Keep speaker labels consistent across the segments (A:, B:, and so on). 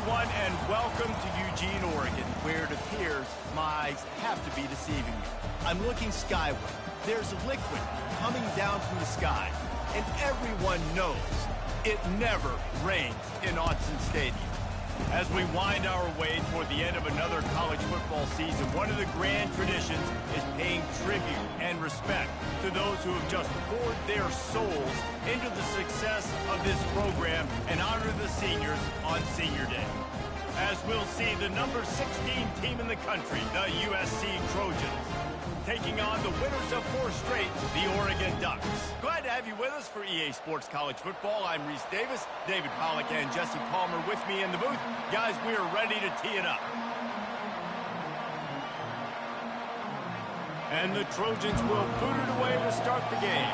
A: everyone, and welcome to Eugene, Oregon, where it appears my eyes have to be deceiving me. I'm looking skyward. There's liquid coming down from the sky, and everyone knows it never rains in Autzen Stadium. As we wind our way toward the end of another college football season, one of the grand traditions is paying tribute and respect to those who have just poured their souls into the success of this program and honor the seniors on Senior Day. As we'll see the number 16 team in the country, the USC Trojans, taking on the winners of 4 straight, the Oregon Ducks. Glad to have you with us for EA Sports College Football. I'm Reese Davis, David Pollack and Jesse Palmer with me in the booth. Guys, we are ready to tee it up. And the Trojans will boot it away to start the game.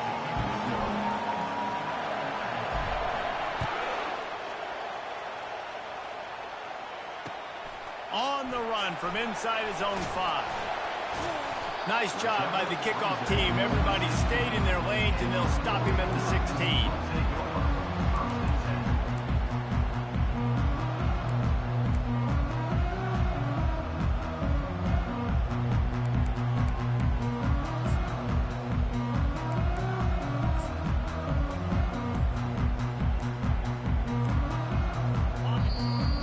A: On the run from inside his own 5. Nice job by the kickoff team. Everybody stayed in their lanes, and they'll stop him at the 16.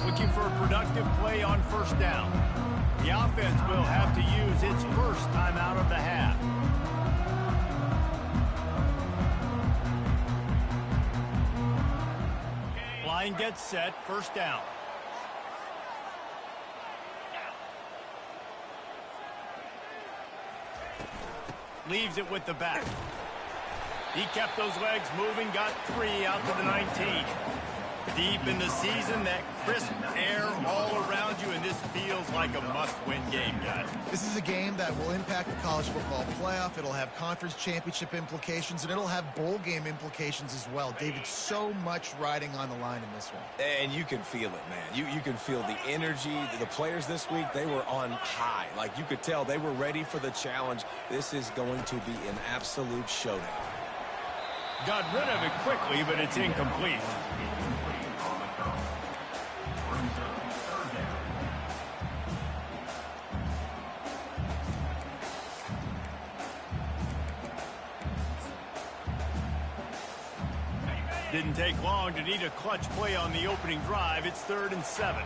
A: Looking for a productive play on first down. The offense will have to use its first time out of the half. Line gets set, first down. Leaves it with the back. He kept those legs moving, got 3 out to the 19. Deep in the season, that crisp air all around you, and this feels like a must-win game, guys.
B: This is a game that will impact the college football playoff. It'll have conference championship implications, and it'll have bowl game implications as well. David, so much riding on the line in this one.
C: And you can feel it, man. You can feel the energy. The players this week, they were on high. Like, you could tell they were ready for the challenge. This is going to be an absolute showdown.
A: Got rid of it quickly, but it's incomplete. Didn't take long to need a clutch play on the opening drive. It's 3rd and 7.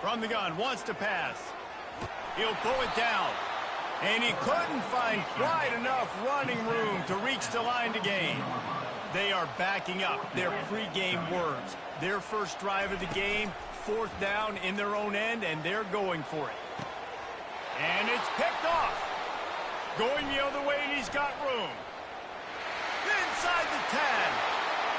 A: From the gun, wants to pass. He'll pull it down. And he couldn't find quite enough running room to reach the line to gain. They are backing up their pregame words. Their first drive of the game, 4th down in their own end, and they're going for it. And it's picked off. Going the other way, and he's got room. Inside the 10.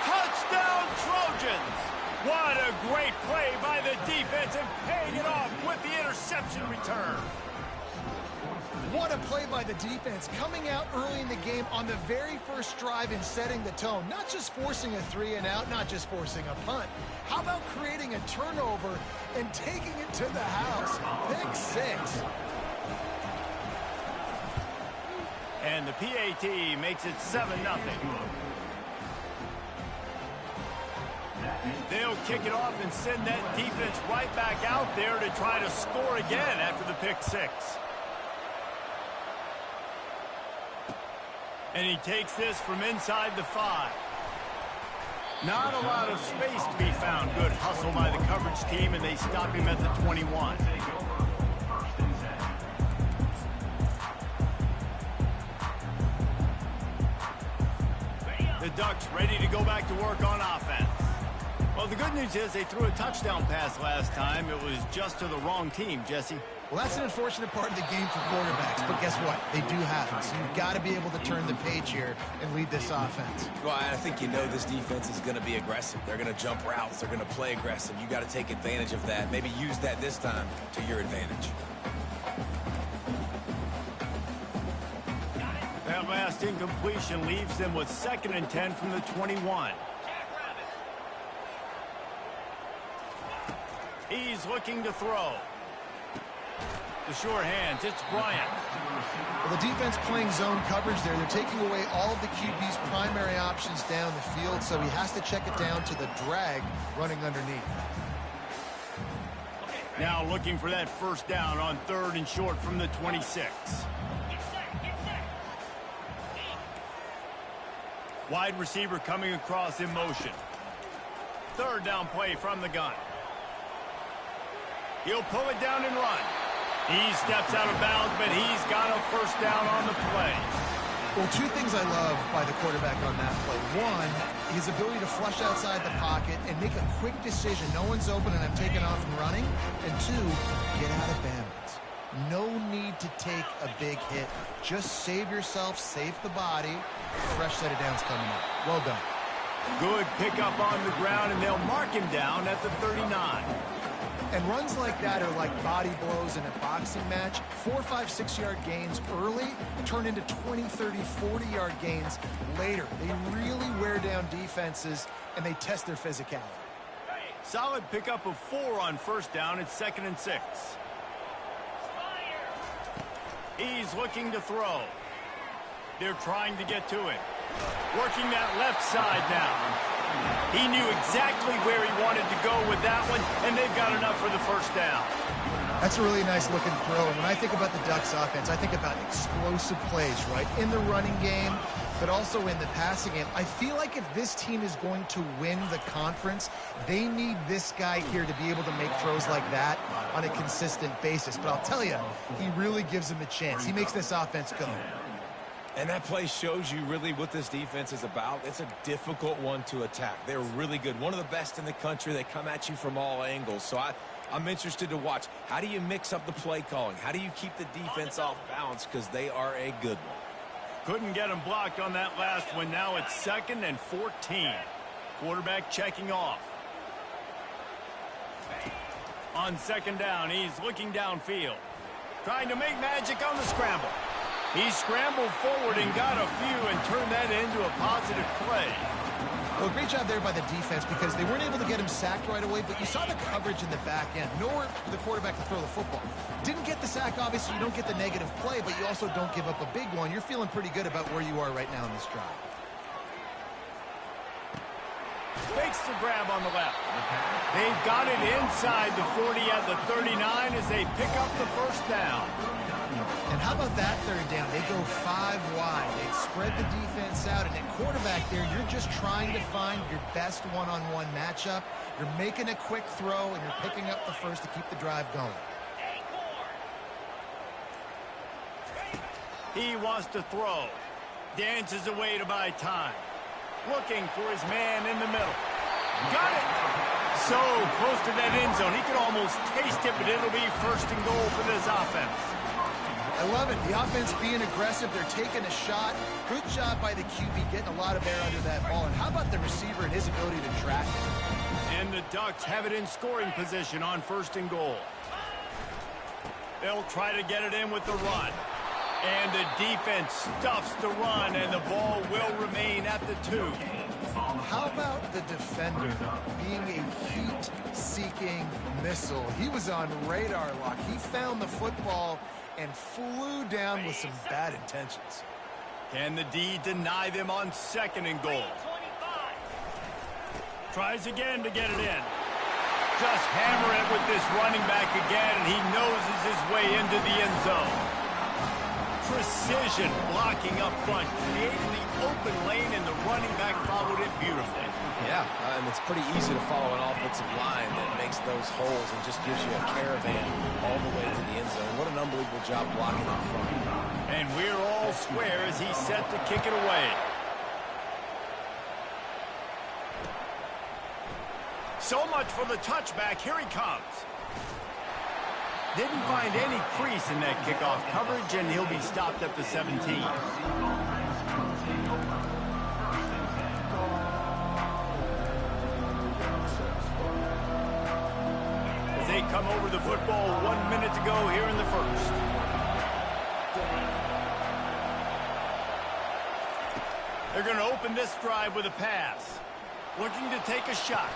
A: Touchdown, Trojans. What a great play by the defense, and paying it off with the interception return.
B: What a play by the defense, coming out early in the game on the very first drive and setting the tone. Not just forcing a 3-and-out, not just forcing a punt. How about creating a turnover and taking it to the house? Pick 6.
A: And the PAT makes it 7-0. They'll kick it off and send that defense right back out there to try to score again after the pick 6. And he takes this from inside the 5. Not a lot of space to be found. Good hustle by the coverage team, and they stop him at the 21. The Ducks ready to go back to work on offense. Well, the good news is they threw a touchdown pass last time. It was just to the wrong team, Jesse.
B: Well, that's an unfortunate part of the game for quarterbacks, but guess what? They do have it, so you've got to be able to turn the page here and lead this offense.
C: Well, I think you know this defense is going to be aggressive. They're going to jump routes. They're going to play aggressive. You got to take advantage of that. Maybe use that this time to your advantage.
A: That last incompletion leaves them with 2nd and 10 from the 21. He's looking to throw. The short hands, it's Bryant.
B: Well, the defense playing zone coverage there. They're taking away all of the QB's primary options down the field, so he has to check it down to the drag running underneath.
A: Now looking for that first down on 3rd and short from the 26. Wide receiver coming across in motion. 3rd down play from the gun. He'll pull it down and run. He steps out of bounds, but he's got a first down on the play.
B: Well, 2 things I love by the quarterback on that play. 1, his ability to flush outside the pocket and make a quick decision. No one's open and I'm taking off and running. And 2, get out of bounds. No need to take a big hit. Just save yourself, save the body. Fresh set of downs coming up. Well done.
A: Good pickup on the ground, and they'll mark him down at the 39.
B: And runs like that are like body blows in a boxing match. 4, 5, 6-yard gains early turn into 20, 30, 40-yard gains later. They really wear down defenses, and they test their physicality.
A: Solid pickup of 4 on first down. It's 2nd and 6. He's looking to throw. They're trying to get to it. Working that left side now. He knew exactly where he wanted to go with that one, and they've got enough for the first down.
B: That's a really nice looking throw. And when I think about the Ducks offense, I think about explosive plays, right? In the running game, but also in the passing game. I feel like if this team is going to win the conference, they need this guy here to be able to make throws like that on a consistent basis. But I'll tell you, he really gives them a chance. He makes this offense go.
C: And that play shows you really what this defense is about. It's a difficult one to attack. They're really good. One of the best in the country. They come at you from all angles. So I'm interested to watch. How do you mix up the play calling? How do you keep the defense off balance? Because they are a good one.
A: Couldn't get him blocked on that last one. Now it's 2nd and 14. Quarterback checking off. On 2nd down, he's looking downfield. Trying to make magic on the scramble. He scrambled forward and got a few and turned that into a positive play.
B: Well, great job there by the defense because they weren't able to get him sacked right away, but you saw the coverage in the back end. Nowhere for the quarterback to throw the football. Didn't get the sack, obviously. You don't get the negative play, but you also don't give up a big one. You're feeling pretty good about where you are right now in this drive.
A: Fakes the grab on the left. They've got it inside the 40 at the 39 as they pick up the first down.
B: And how about that 3rd down? They go 5 wide. They spread the defense out. And at quarterback there, you're just trying to find your best one-on-one matchup. You're making a quick throw, and you're picking up the first to keep the drive going.
A: He wants to throw. Dances away to buy time. Looking for his man in the middle. Got it! So close to that end zone. He could almost taste it, but it'll be 1st and goal for this offense.
B: I love it. The offense being aggressive. They're taking a shot. Good job by the QB getting a lot of air under that ball. And how about the receiver and his ability to track it?
A: And the Ducks have it in scoring position on 1st and goal. They'll try to get it in with the run. And the defense stuffs the run, and the ball will remain at the 2.
B: How about the defender being a heat-seeking missile? He was on radar lock. He found the football and flew down with some bad intentions.
A: Can the D deny them on 2nd and goal? Tries again to get it in. Just hammer it with this running back again, and he noses his way into the end zone. Precision blocking up front, created the open lane, and the running back followed it beautifully.
C: Yeah, and it's pretty easy to follow an offensive line that makes those holes and just gives you a caravan all the way to the end zone. What an unbelievable job blocking up front.
A: And we're all square as he's set to kick it away. So much for the touchback. Here he comes. Didn't find any crease in that kickoff coverage, and he'll be stopped at the 17. As they come over the football, 1 minute to go here in the first. They're going to open this drive with a pass. Looking to take a shot.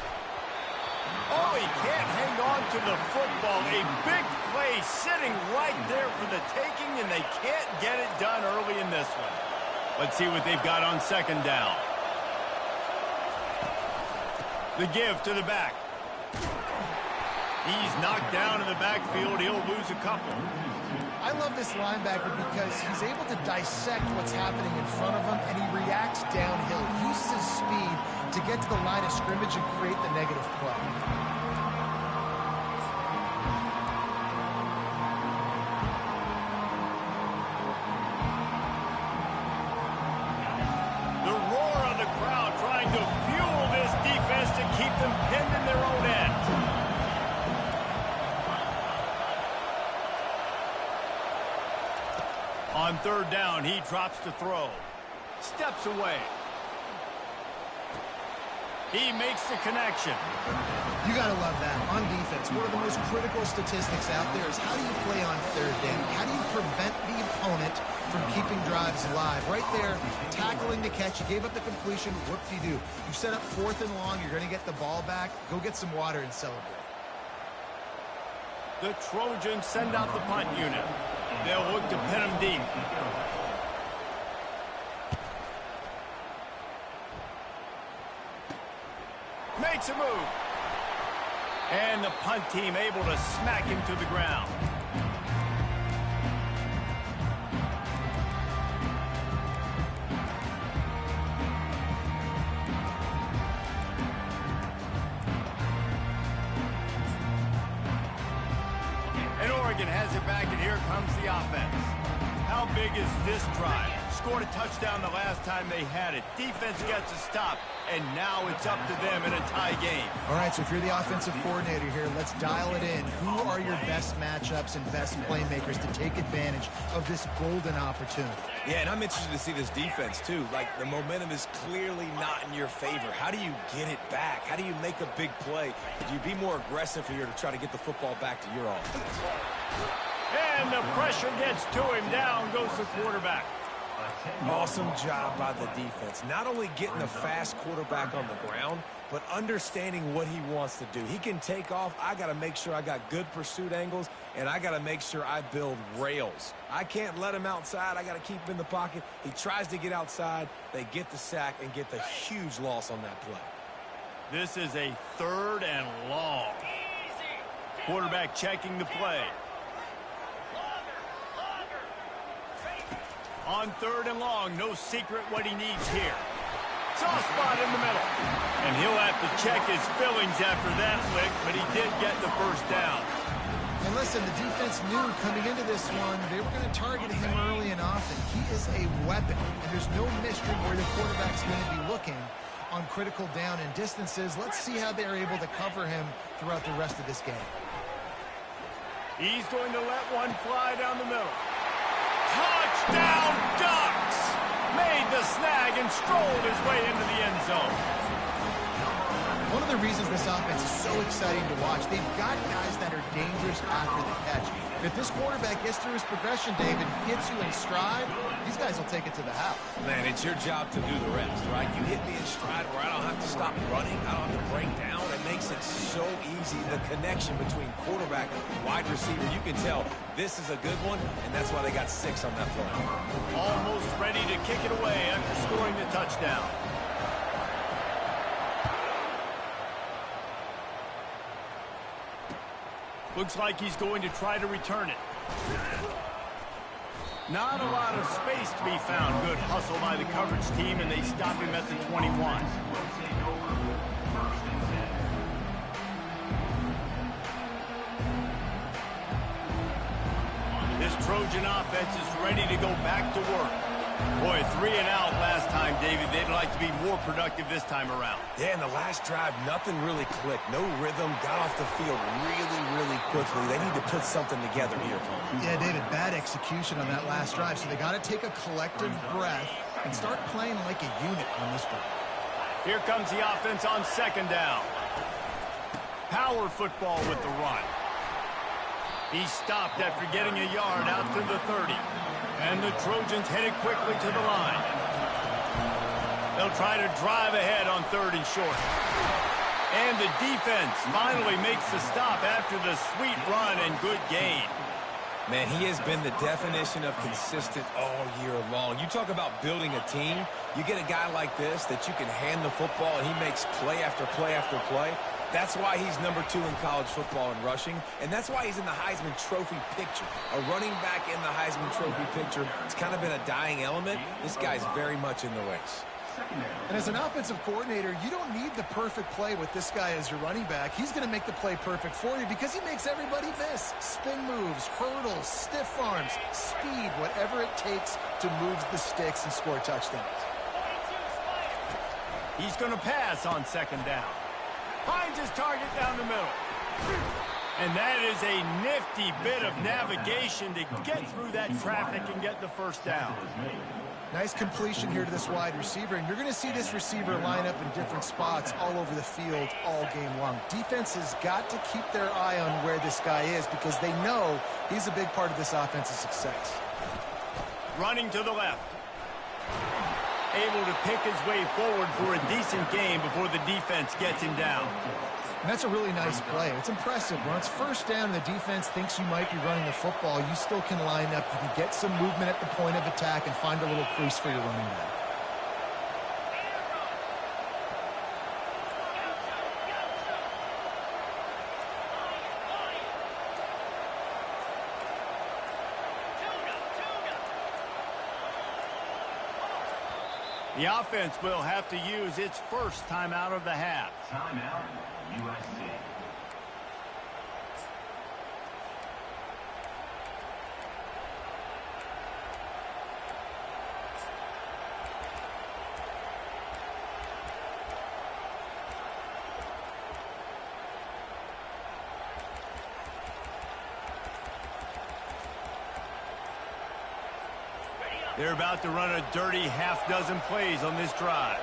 A: Oh, he can't hang on to the football. A big play sitting right there for the taking, and they can't get it done early in this one. Let's see what they've got on second down. The give to the back. He's knocked down in the backfield. He'll lose a couple.
B: I love this linebacker because he's able to dissect what's happening in front of him, and he reacts downhill. He uses his speed to get to the line of scrimmage and create the negative play.
A: The roar of the crowd trying to fuel this defense to keep them pinned in their own end. On third down, he drops to throw. Steps away. He makes the connection.
B: You got to love that. On defense, one of the most critical statistics out there is how do you play on third down? How do you prevent the opponent from keeping drives alive? Right there, tackling the catch. You gave up the completion. Whoop-de-doo. You set up fourth and long. You're going to get the ball back. Go get some water and celebrate.
A: The Trojans send out the punt unit. They'll look to pin him deep. Makes a move. And the punt team able to smack him to the ground. And Oregon has it back, and here comes the offense. How big is this drive? Scored a touchdown the last time they had it. Defense gets a stop, and now it's up to them in a tie game.
B: All right, so if you're the offensive coordinator here, let's dial it in. Who are your best matchups and best playmakers to take advantage of this golden opportunity?
C: Yeah, and I'm interested to see this defense, too. Like, the momentum is clearly not in your favor. How do you get it back? How do you make a big play? Do you be more aggressive here to try to get the football back to your offense?
A: And the pressure gets to him. Down goes the quarterback.
C: Awesome job by the defense. Not only getting the fast quarterback on the ground, but understanding what he wants to do. He can take off. I got to make sure I got good pursuit angles, and I got to make sure I build rails. I can't let him outside. I got to keep him in the pocket. He tries to get outside. They get the sack and get the huge loss on that play.
A: This is a third and long. Quarterback checking the play. On third and long, no secret what he needs here. Soft spot in the middle. And he'll have to check his fillings after that lick, but he did get the first down.
B: And listen, the defense knew coming into this one, they were going to target him early and often. He is a weapon, and there's no mystery where the quarterback's going to be looking on critical down and distances. Let's see how they're able to cover him throughout the rest of this game.
A: He's going to let one fly down the middle. Touchdown Ducks! Made the snag and strolled his way into the end zone.
B: One of the reasons this offense is so exciting to watch, they've got guys that are dangerous after the catch. If this quarterback gets through his progression, David, hits you in stride, these guys will take it to the house.
C: Man, it's your job to do the rest, right? You hit me in stride where I don't have to stop running. I don't have to break down. It makes it so easy. The connection between quarterback and wide receiver, you can tell this is a good one, and that's why they got 6 on that play.
A: Almost ready to kick it away after scoring the touchdown. Looks like he's going to try to return it. Not a lot of space to be found. Good hustle by the coverage team, and they stop him at the 21. This Trojan offense is ready to go back to work. Boy, 3 and out last time, David. They'd like to be more productive this time around.
C: Yeah, in the last drive, nothing really clicked. No rhythm, got off the field really quickly. They need to put something together here.
B: Yeah, David, bad execution on that last drive, so they got to take a collective breath and start playing like a unit on this one.
A: Here comes the offense on second down. Power football with the run. He stopped after getting a yard out to the 30. And the Trojans headed quickly to the line. They'll try to drive ahead on third and short. And the defense finally makes the stop after the sweet run and good gain.
C: Man, he has been the definition of consistent all year long. You talk about building a team. You get a guy like this that you can hand the football, and he makes play after play after play. That's why he's number 2 in college football in rushing, and that's why he's in the Heisman Trophy picture. A running back in the Heisman Trophy picture. It's kind of been a dying element. This guy's very much in the race.
B: And as an offensive coordinator, you don't need the perfect play with this guy as your running back. He's going to make the play perfect for you because he makes everybody miss. Spin moves, hurdles, stiff arms, speed, whatever it takes to move the sticks and score touchdowns.
A: He's going to pass on second down. Finds his target down the middle. And that is a nifty bit of navigation to get through that traffic and get the first down.
B: Nice completion here to this wide receiver, and you're going to see this receiver line up in different spots all over the field all game long. Defense has got to keep their eye on where this guy is because they know he's a big part of this offense's success.
A: Running to the left. Able to pick his way forward for a decent gain before the defense gets him down.
B: And that's a really nice play. It's impressive. When it's first down and the defense thinks you might be running the football, you still can line up. You can get some movement at the point of attack and find a little crease for your running back.
A: The offense will have to use its first timeout of the half.
D: Timeout, USC.
A: They're about to run a dirty half-dozen plays on this drive.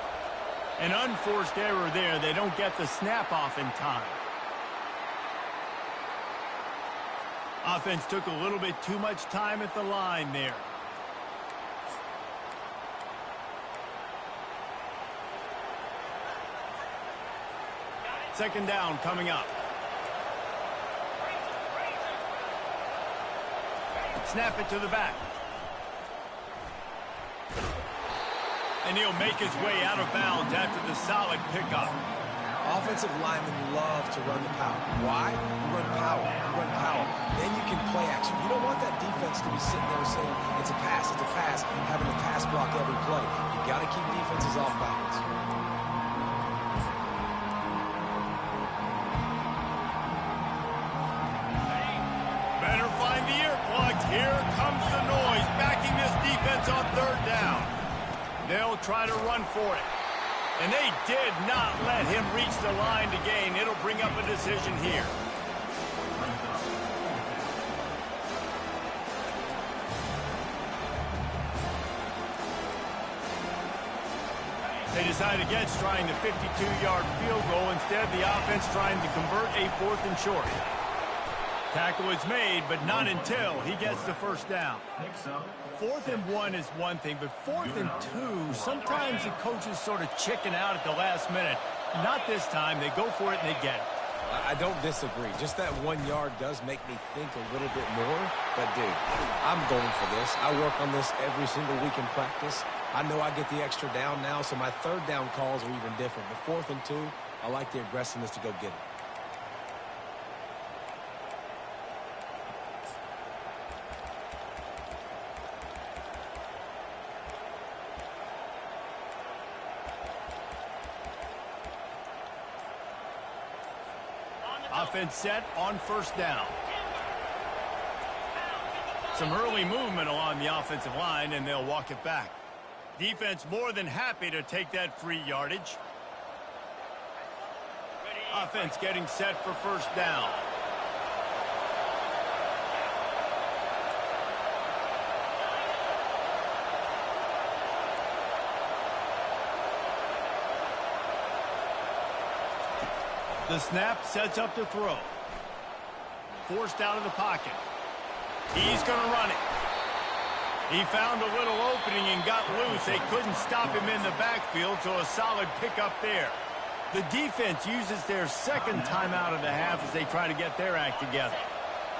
A: An unforced error there. They don't get the snap off in time. Offense took a little bit too much time at the line there. Second down coming up. Snap it to the back. And he'll make his way out of bounds after the solid pickup.
C: Offensive linemen love to run the power. Why? You run power. You run power. Then you can play action. You don't want that defense to be sitting there saying, it's a pass, having to pass block every play. You got to keep defenses off balance.
A: Better find the earplugs. Here comes the noise, backing this defense on third down. They'll try to run for it. And they did not let him reach the line to gain. It'll bring up a decision here. They decide against trying the 52-yard field goal. Instead, the offense trying to convert a 4th and short. Tackle is made, but not until he gets the first down. 4th and 1 is one thing, but 4th and 2, sometimes the coaches sort of chicken out at the last minute. Not this time. They go for it and they get it.
C: I don't disagree. Just that 1 yard does make me think a little bit more. But, dude, I'm going for this. I work on this every single week in practice. I know I get the extra down now, so my third down calls are even different. But 4th and 2, I like the aggressiveness to go get it.
A: Offense set on first down. Some early movement along the offensive line, and they'll walk it back. Defense more than happy to take that free yardage. Offense getting set for first down. The snap sets up the throw. Forced out of the pocket. He's going to run it. He found a little opening and got loose. They couldn't stop him in the backfield, so a solid pickup there. The defense uses their second timeout of the half as they try to get their act together.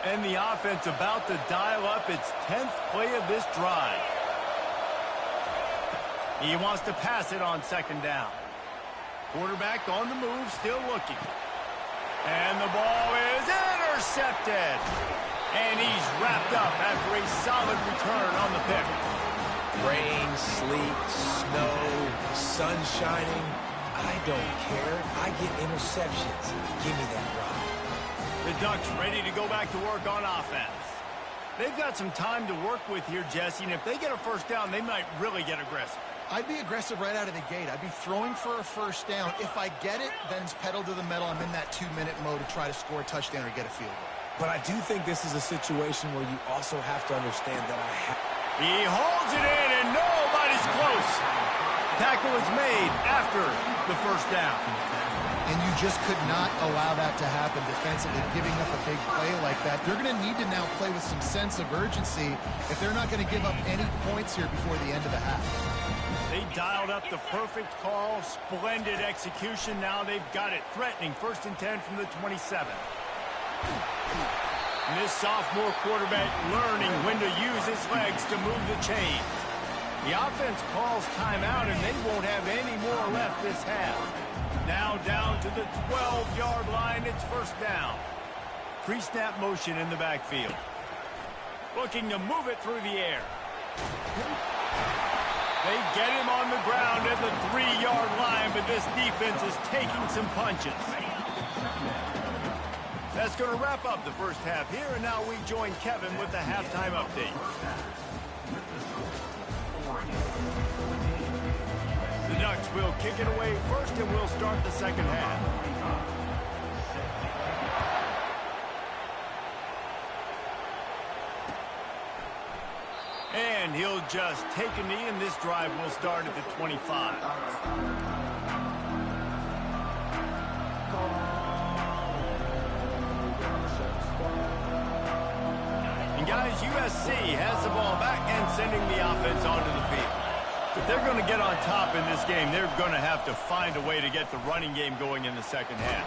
A: And the offense about to dial up its 10th play of this drive. He wants to pass it on second down. Quarterback on the move, still looking. And the ball is intercepted. And he's wrapped up after a solid return on the pick.
C: Rain, sleet, snow, sun shining. I don't care. I get interceptions. Give me that rock.
A: The Ducks ready to go back to work on offense. They've got some time to work with here, Jesse, and if they get a first down, they might really get aggressive.
B: I'd be aggressive right out of the gate. I'd be throwing for a first down. If I get it, then it's pedal to the metal. I'm in that 2-minute mode to try to score a touchdown or get a field goal.
C: But I do think this is a situation where you also have to understand that
A: He holds it in, and nobody's close. Tackle is made after the first down.
B: And you just could not allow that to happen defensively, giving up a big play like that. They're going to need to now play with some sense of urgency if they're not going to give up any points here before the end of the half.
A: They dialed up the perfect call, splendid execution. Now they've got it, threatening 1st and 10 from the 27. And this sophomore quarterback learning when to use his legs to move the chains. The offense calls timeout, and they won't have any more left this half. Now down to the 12-yard line, it's first down. Pre-snap motion in the backfield. Looking to move it through the air. They get him on the ground at the 3-yard line, but this defense is taking some punches. That's going to wrap up the first half here, and now we join Kevin with the halftime update. The Ducks will kick it away first, and we'll start the second half. And he'll just take a knee, and this drive will start at the 25. And guys, USC has the ball back and sending the offense onto the field. If they're going to get on top in this game, they're going to have to find a way to get the running game going in the second half.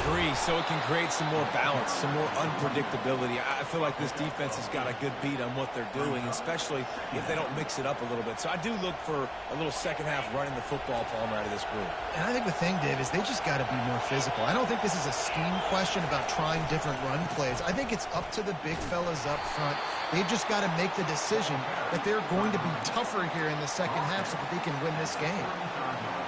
C: Agree, so it can create some more balance, some more unpredictability. I feel like this defense has got a good beat on what they're doing, especially if they don't mix it up a little bit. So I do look for a little second half running the football palm out of this group.
B: And I think the thing, Dave, is they just got to be more physical. I don't think this is a scheme question about trying different run plays. I think it's up to the big fellas up front. They've just got to make the decision that they're going to be tougher here in the second half so that they can win this game.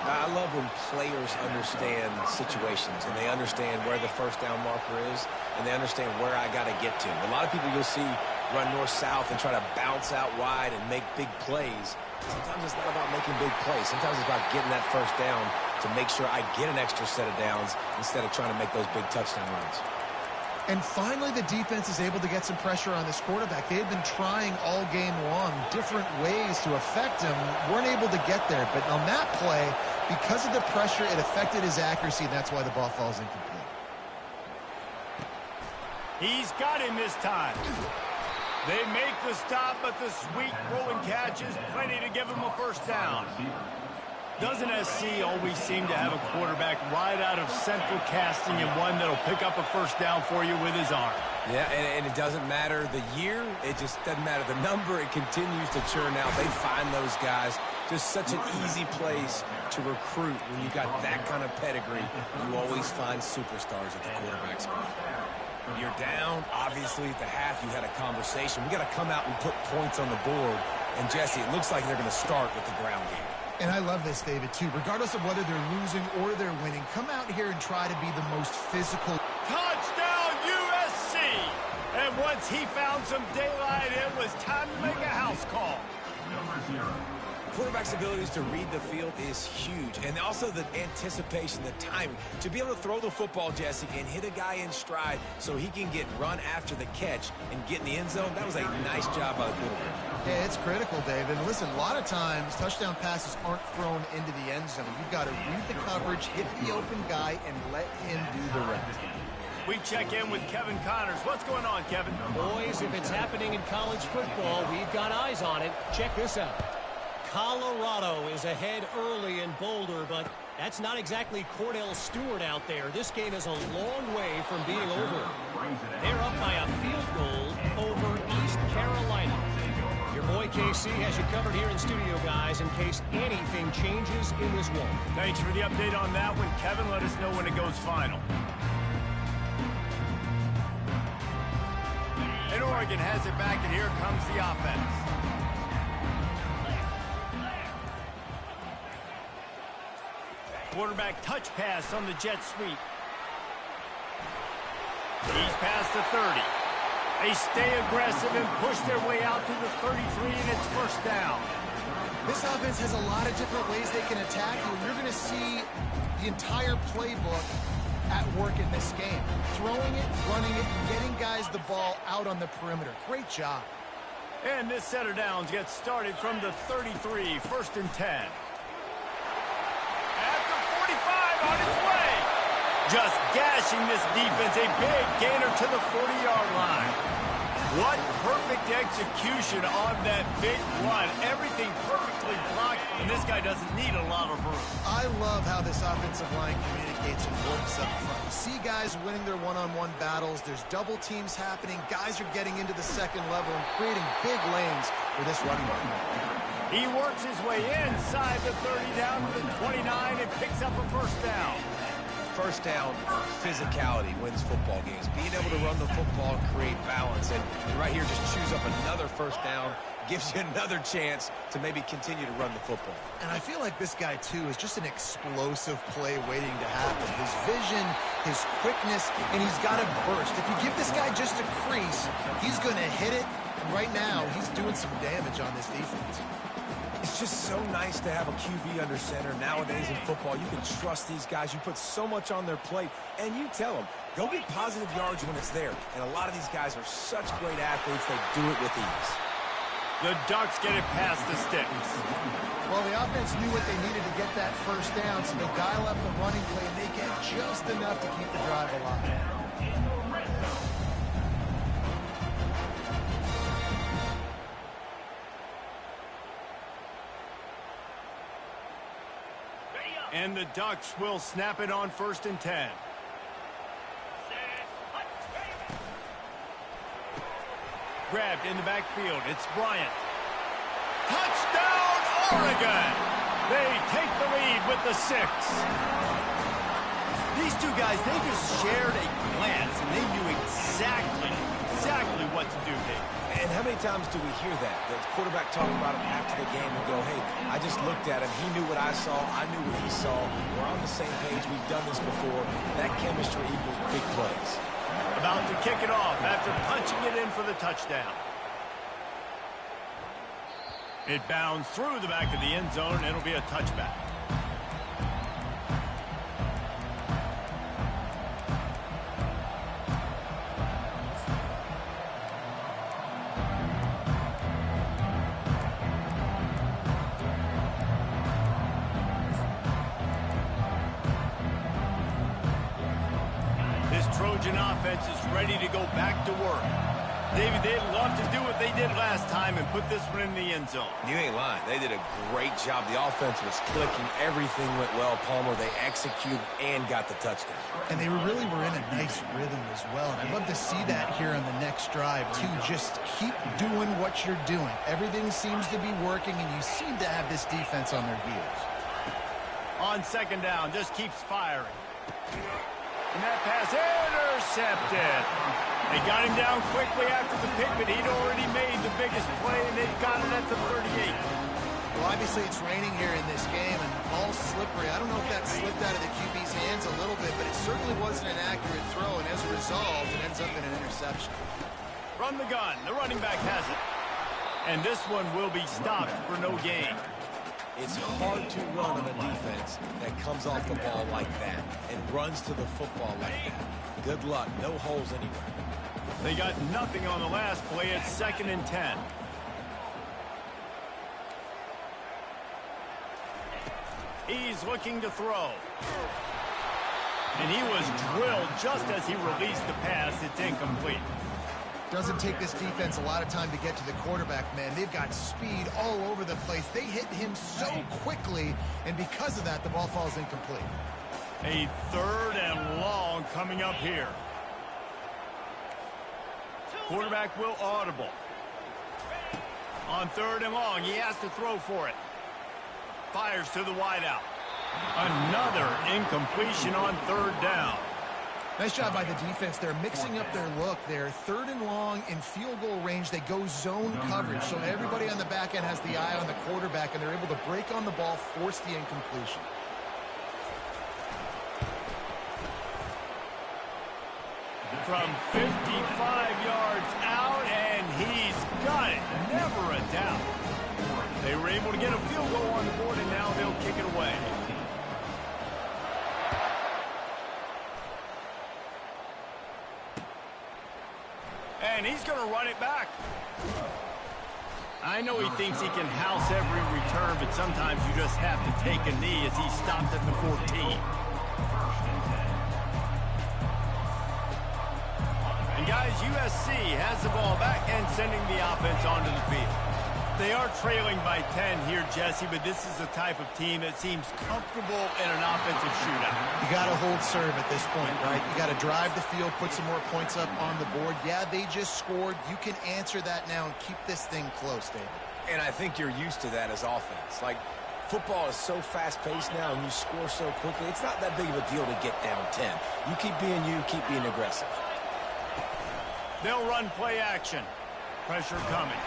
C: I love when players understand situations and they understand where the first down marker is and they understand where I got to get to. A lot of people you'll see run north-south and try to bounce out wide and make big plays. Sometimes it's not about making big plays. Sometimes it's about getting that first down to make sure I get an extra set of downs instead of trying to make those big touchdown runs.
B: And finally, the defense is able to get some pressure on this quarterback. They had been trying all game long different ways to affect him, weren't able to get there. But on that play, because of the pressure, it affected his accuracy, and that's why the ball falls incomplete.
A: He's got him this time. They make the stop, but the sweet rolling catch is plenty to give him a first down. Doesn't SC always seem to have a quarterback right out of central casting and one that'll pick up a first down for you with his arm?
C: Yeah, and it doesn't matter the year. It just doesn't matter the number. It continues to churn out. They find those guys. Just such an easy place to recruit when you've got that kind of pedigree. You always find superstars at the quarterback spot. You're down. Obviously, at the half, you had a conversation. We got to come out and put points on the board. And, Jesse, it looks like they're going to start with the ground game.
B: And I love this, David, too. Regardless of whether they're losing or they're winning, come out here and try to be the most physical.
A: Touchdown, USC! And once he found some daylight, it was time to make a house call.
C: Quarterback's abilities to read the field is huge. And also the anticipation, the timing. To be able to throw the football, Jesse, and hit a guy in stride so he can get run after the catch and get in the end zone, that was a nice job by the quarterback.
B: Yeah, it's critical, Dave. And listen, a lot of times touchdown passes aren't thrown into the end zone. You've got to read the coverage, hit the open guy, and let him do the rest.
A: We check in with Kevin Connors. What's going on, Kevin?
E: Boys, if it's happening in college football, we've got eyes on it. Check this out. Colorado is ahead early in Boulder, but That's not exactly Cordell Stewart out there. This game is a long way from being over. They're up by a field goal over East Carolina. Your boy KC has you covered here in studio, guys, in case anything changes in this one.
A: Thanks for the update on that one, Kevin. Let us know when it goes final. And Oregon has it back, and here comes the offense. Quarterback touch pass on the jet sweep. He's past the 30. They stay aggressive and push their way out to the 33, and it's first down.
B: This offense has a lot of different ways they can attack you, and you're going to see the entire playbook at work in this game. Throwing it, running it, and getting guys the ball out on the perimeter. Great job.
A: And this set of downs gets started from the 33, first and 10. On its way. Just gashing this defense. A big gainer to the 40-yard line. What perfect execution on that big run. Everything perfectly blocked, and this guy doesn't need a lot of room.
B: I love how this offensive line communicates and works up front. You see guys winning their one-on-one battles. There's double teams happening. Guys are getting into the second level and creating big lanes for this running back.
A: He works his way inside the 30 down to the 29 and picks up a first down.
C: First down, physicality wins football games. Being able to run the football and create balance. And right here, just choose up another first down, gives you another chance to maybe continue to run the football.
B: And I feel like this guy, too, is just an explosive play waiting to happen. His vision, his quickness, and he's got a burst. If you give this guy just a crease, he's going to hit it. And right now, he's doing some damage on this defense.
C: It's just so nice to have a QB under center. Nowadays in football, you can trust these guys. You put so much on their plate, and you tell them, go get positive yards when it's there. And a lot of these guys are such great athletes, they do it with ease.
A: The Ducks get it past the sticks.
B: Well, the offense knew what they needed to get that first down, so they dial up the running play, and they get just enough to keep the drive alive.
A: And the Ducks will snap it on first and 10. Grabbed in the backfield. It's Bryant. Touchdown, Oregon! They take the lead with the 6. These two guys, they just shared a glance, and they knew exactly what to do here.
C: And how many times do we hear that? The quarterback talk about him after the game and go, hey, I just looked at him. He knew what I saw. I knew what he saw. We're on the same page. We've done this before. That chemistry equals big plays.
A: About to kick it off after punching it in for the touchdown. It bounds through the back of the end zone, and it'll be a touchback. Trojan offense is ready to go back to work. David, they'd love to do what they did last time and put this one in the end zone.
C: You ain't lying. They did a great job. The offense was clicking. Everything went well. Palmer, they executed and got the touchdown.
B: And they really were in a nice rhythm as well. And I'd love to see that here on the next drive, too. Just keep doing what you're doing. Everything seems to be working, and you seem to have this defense on their heels.
A: On second down, just keeps firing. And that pass intercepted. They got him down quickly after the pick, but he'd already made the biggest play, and they've got it at the 38.
B: Well, obviously it's raining here in this game, and all slippery. I don't know if that slipped out of the QB's hands a little bit, but it certainly wasn't an accurate throw, and as a result, it ends up in an interception.
A: From the gun, the running back has it. And this one will be stopped for no gain.
C: It's hard to run on a defense that comes off the ball like that and runs to the football like that. Good luck. No holes anywhere.
A: They got nothing on the last play. It's second and 10. He's looking to throw. And he was drilled just as he released the pass. It's incomplete.
B: Doesn't take this defense a lot of time to get to the quarterback, man. They've got speed all over the place. They hit him so quickly, and because of that, the ball falls incomplete.
A: A 3rd and long coming up here. Quarterback will audible. On 3rd and long, he has to throw for it. Fires to the wideout. Another incompletion on 3rd down.
B: Nice job by the defense. They're mixing up their look. They're 3rd and long in field goal range. They go zone coverage, so everybody on the back end has the eye on the quarterback, and they're able to break on the ball, force the incompletion.
A: From 55 yards out, and he's got it. Never a doubt. They were able to get a field goal on the board, and now they'll kick it away. And he's going to run it back. I know he thinks he can house every return, but sometimes you just have to take a knee as he stopped at the 14. And guys, USC has the ball back and sending the offense onto the field. They are trailing by 10 here, Jesse, but this is the type of team that seems comfortable in an offensive shootout.
B: You got to hold serve at this point, right? You got to drive the field, put some more points up on the board. Yeah, they just scored. You can answer that now and keep this thing close, David.
C: And I think you're used to that as offense. Like, football is so fast-paced now, and you score so quickly. It's not that big of a deal to get down 10. You keep being aggressive.
A: They'll run play action. Pressure coming.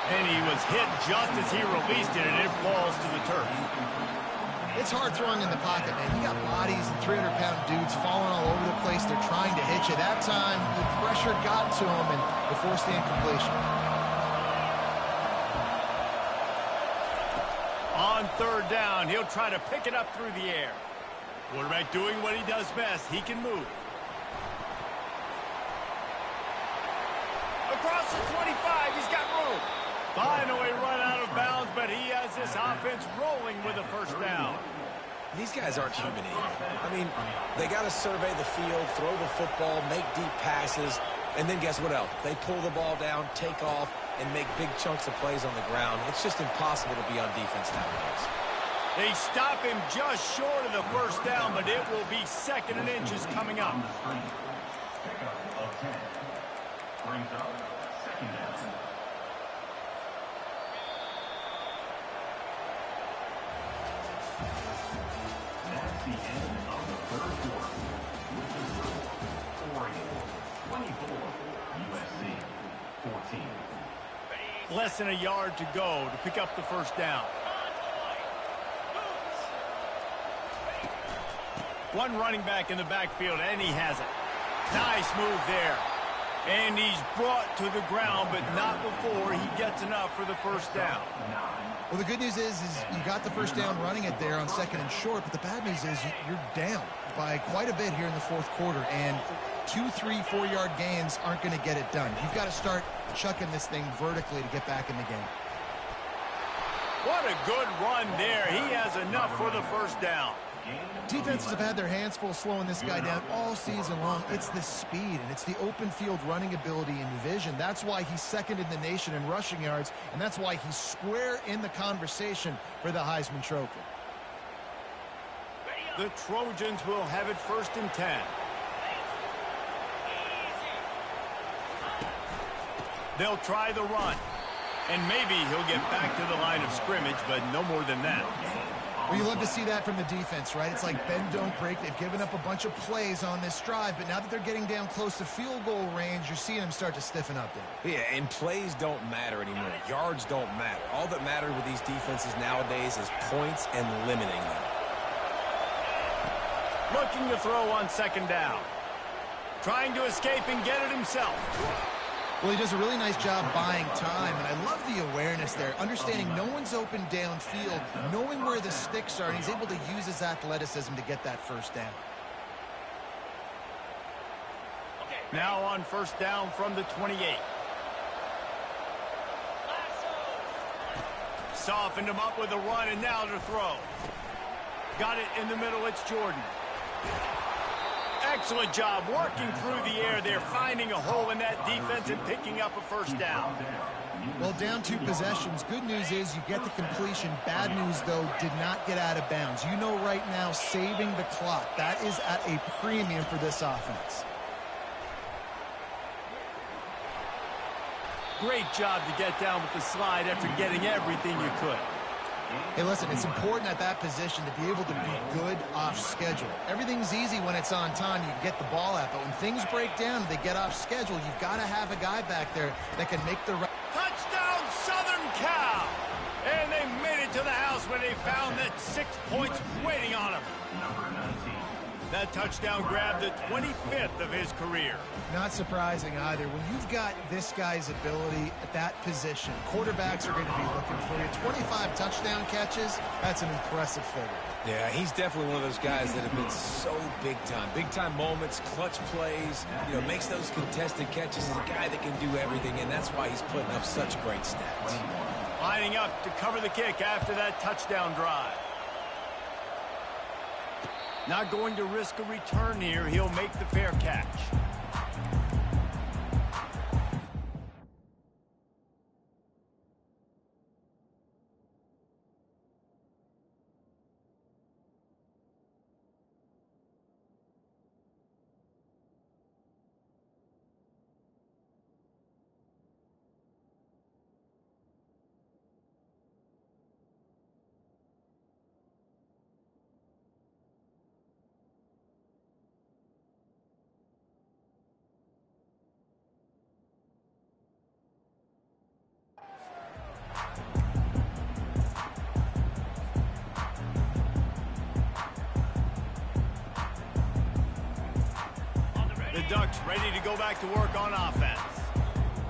A: And he was hit just as he released it, and it falls to the turf.
B: It's hard throwing in the pocket, man. You got bodies and 300-pound dudes falling all over the place. They're trying to hit you. That time, the pressure got to him, and they forced the incompletion.
A: On 3rd down, he'll try to pick it up through the air. Quarterback doing what he does best. He can move. Across the 25, he's got room. Finally run out of bounds, but he has this offense rolling with a 1st down.
C: These guys aren't human anymore. I mean, they got to survey the field, throw the football, make deep passes, and then guess what else? They pull the ball down, take off, and make big chunks of plays on the ground. It's just impossible to be on defense nowadays.
A: They stop him just short of the 1st down, but it will be 2nd and inches coming up.
D: Pickup of 10. Brings up 2nd down. That's the end of the 3rd quarter. With the score, Oregon 24, USC 14.
A: Less than a yard to go to pick up the 1st down. One running back in the backfield, and he has it. Nice move there. And he's brought to the ground, but not before he gets enough for the 1st down.
B: Well, the good news is you got the 1st down running it there on 2nd and short, but the bad news is you're down by quite a bit here in the 4th quarter, and 2, 3, 4-yard gains aren't going to get it done. You've got to start chucking this thing vertically to get back in the game.
A: What a good run there. He has enough for the 1st down.
B: Defenses have had their hands full slowing this guy down all season long. It's the speed, and it's the open field running ability and vision. That's why he's 2nd in the nation in rushing yards, and that's why he's square in the conversation for the Heisman Trophy.
A: The Trojans will have it 1st and 10. They'll try the run, and maybe he'll get back to the line of scrimmage, but no more than that.
B: Well, you love to see that from the defense, right? It's like bend, don't break. They've given up a bunch of plays on this drive, but now that they're getting down close to field goal range, you're seeing them start to stiffen up there.
C: Yeah, and plays don't matter anymore. Yards don't matter. All that matters with these defenses nowadays is points and limiting them.
A: Looking to throw on 2nd down. Trying to escape and get it himself.
B: Well, he does a really nice job buying time, and I love the awareness there, understanding no one's open downfield, knowing where the sticks are, and he's able to use his athleticism to get that 1st down.
A: Now on 1st down from the 28. Softened him up with a run, and now to throw. Got it in the middle, it's Jordan. Excellent job working through the air there, finding a hole in that defense and picking up a first down.
B: Well, down 2 possessions. Good news is you get the completion. Bad news, though, did not get out of bounds. You know right now, saving the clock. That is at a premium for this offense.
A: Great job to get down with the slide after getting everything you could.
B: Hey, listen, it's important at that position to be able to be good off schedule. Everything's easy when it's on time. You can get the ball out. But when things break down, they get off schedule, you've got to have a guy back there that can make the right.
A: Touchdown, Southern Cal! And they made it to the house when they found that 6 points waiting on them. That touchdown grabbed the 25th of his career.
B: Not surprising either. When you've got this guy's ability at that position, quarterbacks are going to be looking for you. 25 touchdown catches, that's an impressive figure.
C: Yeah, he's definitely one of those guys that have been so big time. Big time moments, clutch plays, makes those contested catches. He's a guy that can do everything, and that's why he's putting up such great stats.
A: Lining up to cover the kick after that touchdown drive. Not going to risk a return here. He'll make the fair catch. The Ducks ready to go back to work on offense.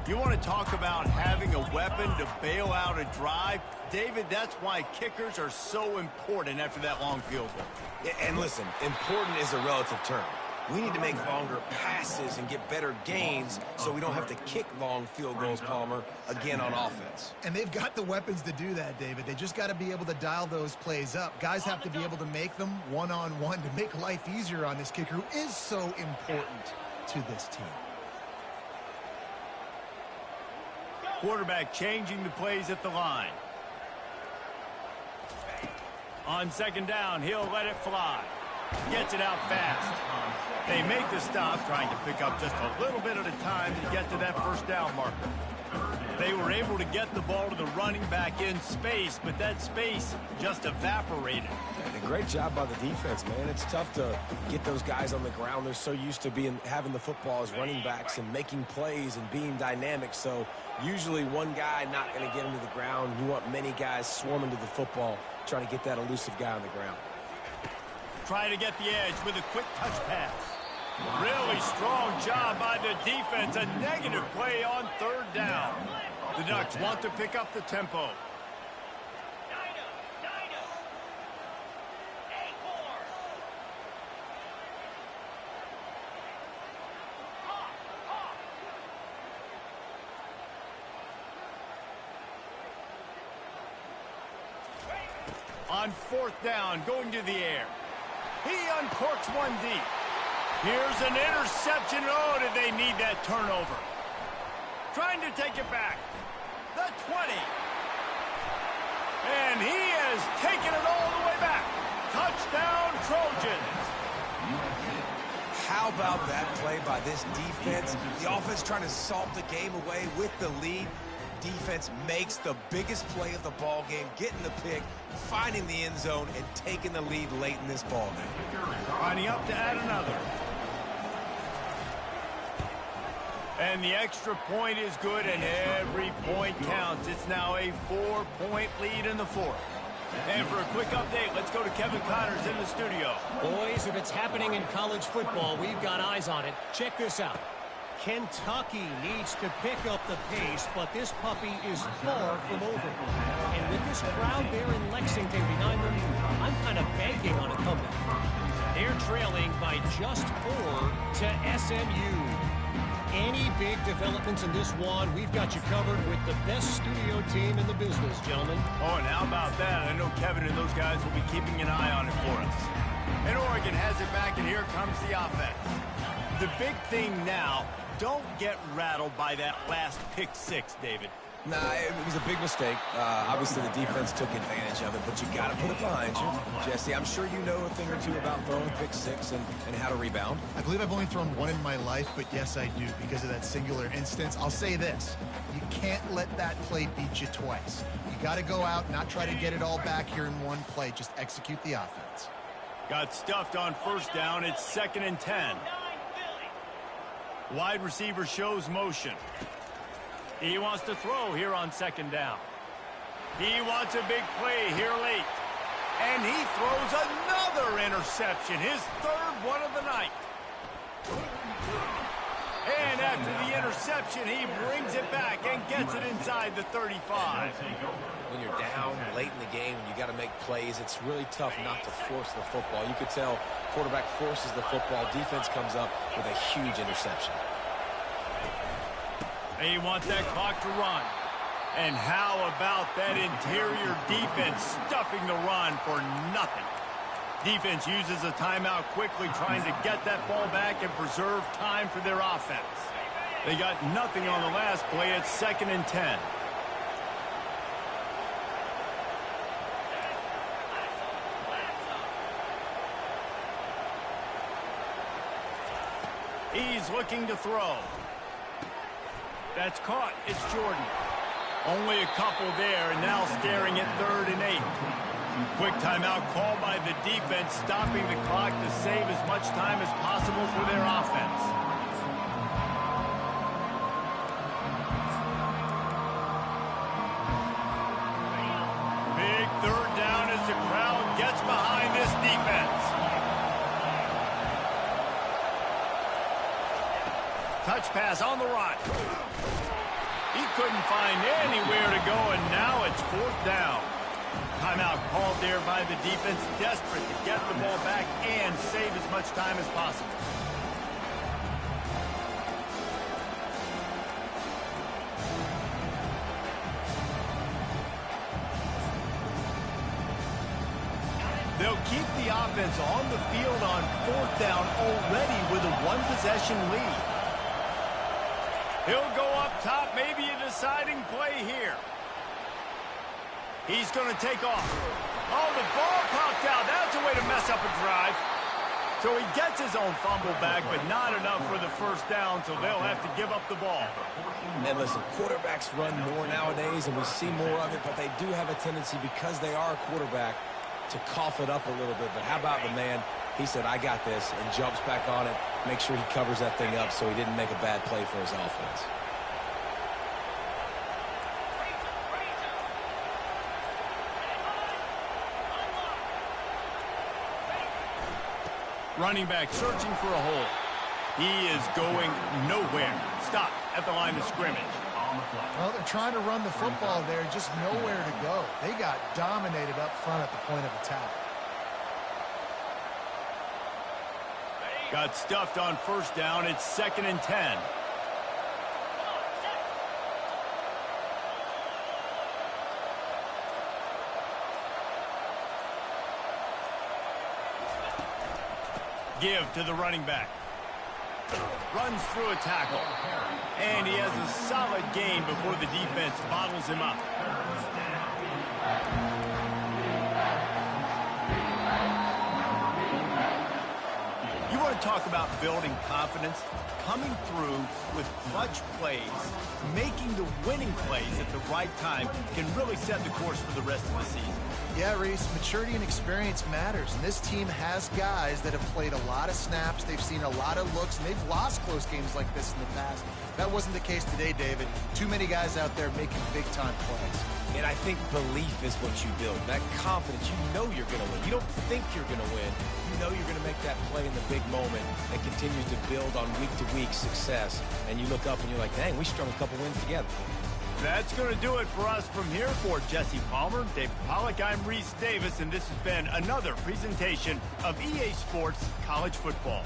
A: You want to talk about having a weapon to bail out a drive? David, that's why kickers are so important after that long field goal.
C: Yeah, and listen, important is a relative term. We need to make longer passes and get better gains so we don't have to kick long field goals, Palmer, again on offense.
B: And they've got the weapons to do that, David. They just got to be able to dial those plays up. Guys have to be able to make them one-on-one to make life easier on this kicker who is so important to this team.
A: Quarterback changing the plays at the line. On second down, he'll let it fly. Gets it out fast. They make the stop, trying to pick up just a little bit at a time to get to that first down marker. They were able to get the ball to the running back in space, but that space just evaporated.
C: And a great job by the defense, man. It's tough to get those guys on the ground. They're so used to having the football as running backs and making plays and being dynamic. So usually one guy not going to get him to the ground. You want many guys swarming to the football, trying to get that elusive guy on the ground.
A: Trying to get the edge with a quick touch pass. Really strong job by the defense. A negative play on third down. The Ducks want to pick up the tempo. On fourth down, going to the air. He uncorks one deep. Here's an interception. Oh, did they need that turnover? Trying to take it back. The 20. And he has taken it all the way back. Touchdown, Trojans.
C: How about that play by this defense? The offense trying to salt the game away with the lead. Defense makes the biggest play of the ball game, getting the pick, finding the end zone, and taking the lead late in this ball game.
A: Lining up to add another. And the extra point is good, and every point counts. It's now a 4-point lead in the fourth. And for a quick update, let's go to Kevin Connors in the studio.
E: Boys, if it's happening in college football, we've got eyes on it. Check this out. Kentucky needs to pick up the pace, but this puppy is far from over. And with this crowd there in Lexington behind them, I'm kind of banking on a comeback. They're trailing by just 4 to SMU. Any big developments in this one, we've got you covered with the best studio team in the business, gentlemen.
A: Oh, and how about that? I know Kevin and those guys will be keeping an eye on it for us. And Oregon has it back, and here comes the offense. The big thing now, don't get rattled by that last pick six, David.
C: Nah, it was a big mistake. Obviously, the defense took advantage of it, but you got to put it behind you. Jesse, I'm sure you know a thing or two about throwing pick six and how to rebound.
B: I believe I've only thrown one in my life, but yes, I do because of that singular instance. I'll say this. You can't let that play beat you twice. You got to go out, not try to get it all back here in one play. Just execute the offense.
A: Got stuffed on first down. It's 2nd and 10. Wide receiver shows motion. He wants to throw here on 2nd down. He wants a big play here late. And he throws another interception, his 3rd one of the night. And after the interception, he brings it back and gets it inside the 35.
C: When you're down late in the game and you got to make plays, it's really tough not to force the football. You could tell quarterback forces the football. Defense comes up with a huge interception.
A: They want that clock to run. And how about that interior defense stuffing the run for nothing? Defense uses a timeout quickly, trying to get that ball back and preserve time for their offense. They got nothing on the last play. It's 2nd and 10. He's looking to throw. That's caught. It's Jordan. Only a couple there, and now staring at 3rd and 8. Quick timeout called by the defense, stopping the clock to save as much time as possible for their offense. Big 3rd down as the crowd gets behind this defense. Touch pass on the run. He couldn't find anywhere to go, and now it's 4th down. Timeout called there by the defense, desperate to get the ball back and save as much time as possible. They'll keep the offense on the field on 4th down already with a 1-possession lead. He'll go up top, maybe a deciding play here. He's going to take off. Oh, the ball popped out. That's a way to mess up a drive. So he gets his own fumble back, but not enough for the 1st down, so they'll have to give up the ball.
C: And listen, quarterbacks run more nowadays, and we see more of it, but they do have a tendency, because they are a quarterback, to cough it up a little bit. But how about the man? He said, I got this, and jumps back on it, make sure he covers that thing up so he didn't make a bad play for his offense.
A: Running back searching for a hole. He is going nowhere. Stop at the line of scrimmage.
B: Well, they're trying to run the football there, just nowhere to go. They got dominated up front at the point of attack.
A: Got stuffed on 1st down. It's 2nd and 10. Give to the running back. Runs through a tackle. And he has a solid gain before the defense bottles him up. You want to talk about building confidence? Coming through with clutch plays, making the winning plays at the right time can really set the course for the rest of the season.
B: Yeah, Reese, maturity and experience matters, and this team has guys that have played a lot of snaps, they've seen a lot of looks, and they've lost close games like this in the past. That wasn't the case today, David. Too many guys out there making big-time plays.
C: And I think belief is what you build. That confidence, you know you're going to win. You don't think you're going to win. You know you're going to make that play in the big moment that continues to build on week-to-week success. And you look up and you're like, dang, we strung a couple wins together.
A: That's going to do it for us from here. For Jesse Palmer, David Pollack, I'm Reese Davis, and this has been another presentation of EA Sports College Football.